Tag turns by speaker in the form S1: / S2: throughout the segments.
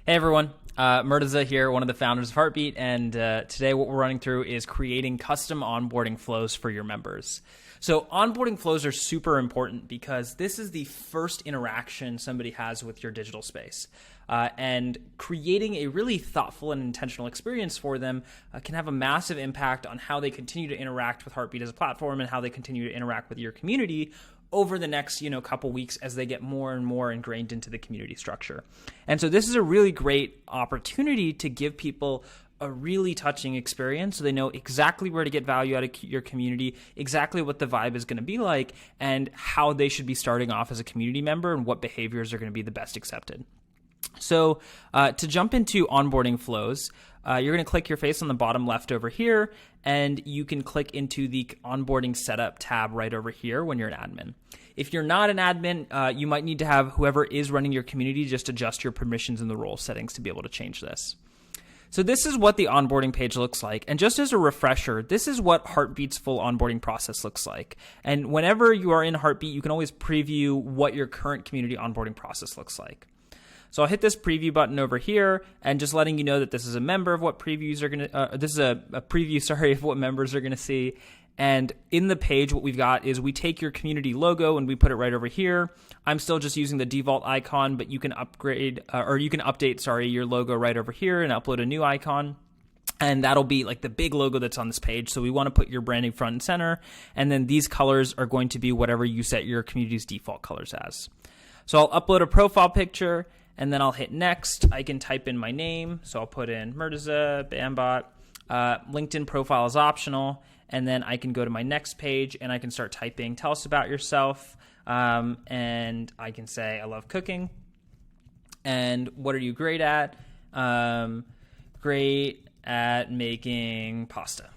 S1: Hey everyone, Murtaza here, one of the founders of Heartbeat, and today what we're running through is creating custom onboarding flows for your members. So onboarding flows are super important because this is the first interaction somebody has with your digital space. And creating a really thoughtful and intentional experience for them can have a massive impact on how they continue to interact with Heartbeat as a platform and how they continue to interact with your community over the next, couple weeks as they get more and more ingrained into the community structure. And so this is a really great opportunity to give people a really touching experience so they know exactly where to get value out of your community, exactly what the vibe is going to be like, and how they should be starting off as a community member and what behaviors are going to be the best accepted. So to jump into onboarding flows, you're going to click your face on the bottom left over here, and you can click into the onboarding setup tab right over here when you're an admin. If you're not an admin, you might need to have whoever is running your community just adjust your permissions in the role settings to be able to change this. So this is what the onboarding page looks like. And just as a refresher, this is what Heartbeat's full onboarding process looks like. And whenever you are in Heartbeat, you can always preview what your current community onboarding process looks like. So I'll hit this preview button over here and just letting you know that this is a member of what previews are going to, this is a preview, of what members are going to see. And in the page, what we've got is we take your community logo and we put it right over here. I'm still just using the default icon, but you can upgrade or you can update, your logo right over here and upload a new icon. And that'll be like the big logo that's on this page. So we want to put your branding front and center. And then these colors are going to be whatever you set your community's default colors as. So I'll upload a profile picture and then I'll hit next. I can type in my name. So I'll put in Murtaza, Bambot. LinkedIn profile is optional. And then I can go to my next page and I can start typing, tell us about yourself. And I can say, I love cooking. And what are you great at? Great at making pasta.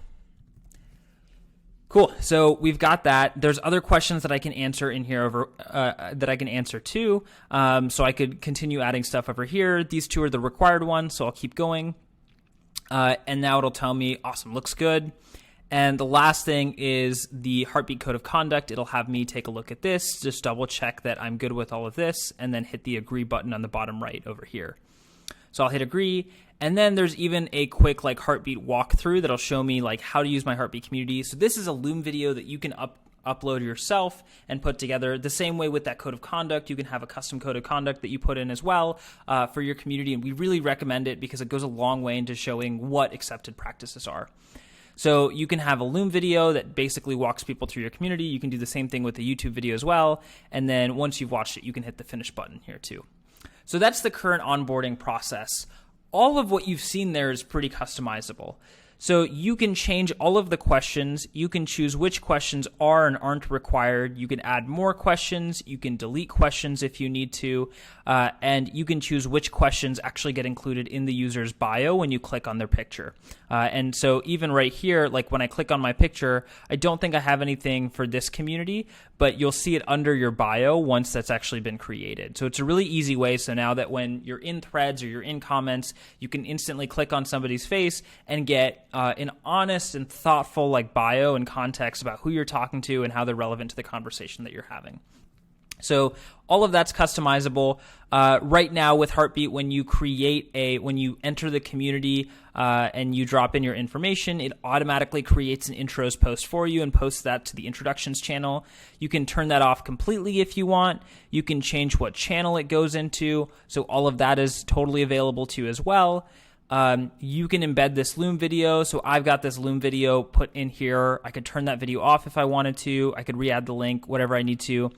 S1: Cool. So we've got that. There's other questions that I can answer in here that I can answer too. So I could continue adding stuff over here. These two are the required ones, so I'll keep going. And now it'll tell me, awesome, looks good. And the last thing is the Heartbeat Code of Conduct. It'll have me take a look at this, just double check that I'm good with all of this, and then hit the agree button on the bottom right over here. So I'll hit agree. And then there's even a quick Heartbeat walkthrough that'll show me how to use my Heartbeat community. So this is a Loom video that you can upload yourself and put together. The same way with that code of conduct, you can have a custom code of conduct that you put in as well for your community. And we really recommend it because it goes a long way into showing what accepted practices are. So you can have a Loom video that basically walks people through your community. You can do the same thing with the YouTube video as well. And then once you've watched it, you can hit the finish button here too. So that's the current onboarding process. All of what you've seen there is pretty customizable. So you can change all of the questions. You can choose which questions are and aren't required. You can add more questions. You can delete questions if you need to. And you can choose which questions actually get included in the user's bio when you click on their picture. And so even right here, when I click on my picture, I don't think I have anything for this community, but you'll see it under your bio once that's actually been created. So it's a really easy way. So now that when you're in threads or you're in comments, you can instantly click on somebody's face and get an honest and thoughtful bio and context about who you're talking to and how they're relevant to the conversation that you're having. So all of that's customizable. Right now with Heartbeat, when you enter the community and you drop in your information, it automatically creates an intros post for you and posts that to the introductions channel. You can turn that off completely if you want. You can change what channel it goes into. So all of that is totally available to you as well. You can embed this Loom video. So I've got this Loom video put in here. I could turn that video off if I wanted to. I could re-add the link, whatever I need to.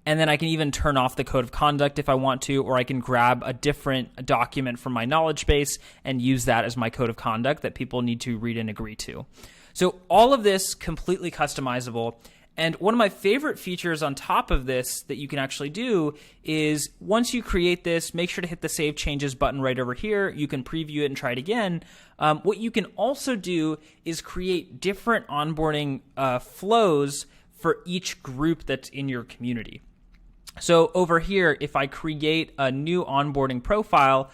S1: And then I can even turn off the code of conduct if I want to, or I can grab a different document from my knowledge base and use that as my code of conduct that people need to read and agree to. So all of this completely customizable. And one of my favorite features on top of this that you can actually do is once you create this, make sure to hit the Save Changes button right over here. You can preview it and try it again. What you can also do is create different onboarding flows for each group that's in your community. So over here, if I create a new onboarding profile,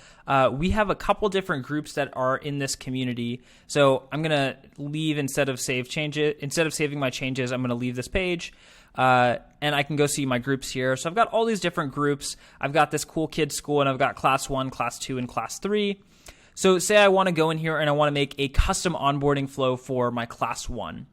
S1: we have a couple different groups that are in this community. So I'm going to leave instead of saving my changes, I'm going to leave this page. And I can go see my groups here. So I've got all these different groups. I've got this cool kids school, and I've got class 1, class 2, and class 3. So say I want to go in here and I want to make a custom onboarding flow for my class 1.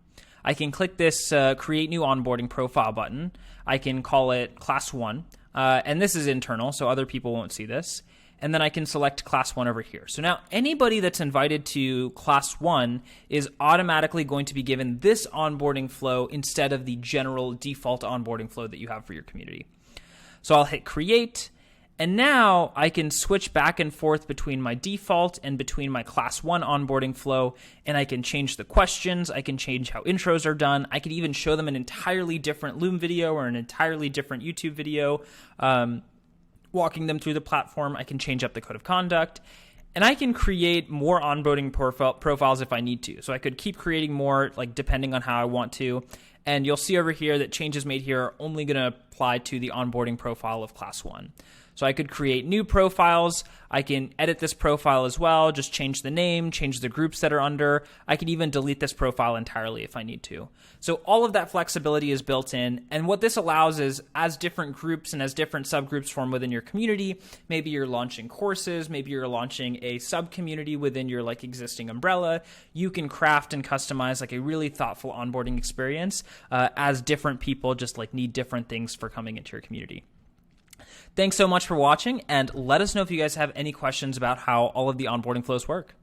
S1: I can click this create new onboarding profile button. I can call it class 1. And this is internal, so other people won't see this. And then I can select class 1 over here. So now anybody that's invited to class 1 is automatically going to be given this onboarding flow instead of the general default onboarding flow that you have for your community. So I'll hit create. And now I can switch back and forth between my default and between my class 1 onboarding flow, and I can change the questions, I can change how intros are done, I could even show them an entirely different Loom video or an entirely different YouTube video, walking them through the platform. I can change up the code of conduct, and I can create more onboarding profiles if I need to. So I could keep creating more, like depending on how I want to. And you'll see over here that changes made here are only going to apply to the onboarding profile of class 1. So I could create new profiles. I can edit this profile as well, just change the name, change the groups that are under. I can even delete this profile entirely if I need to. So all of that flexibility is built in. And what this allows is, as different groups and as different subgroups form within your community, maybe you're launching courses, maybe you're launching a sub-community within your like existing umbrella, you can craft and customize like a really thoughtful onboarding experience as different people just like need different things for coming into your community. Thanks so much for watching, and let us know if you guys have any questions about how all of the onboarding flows work.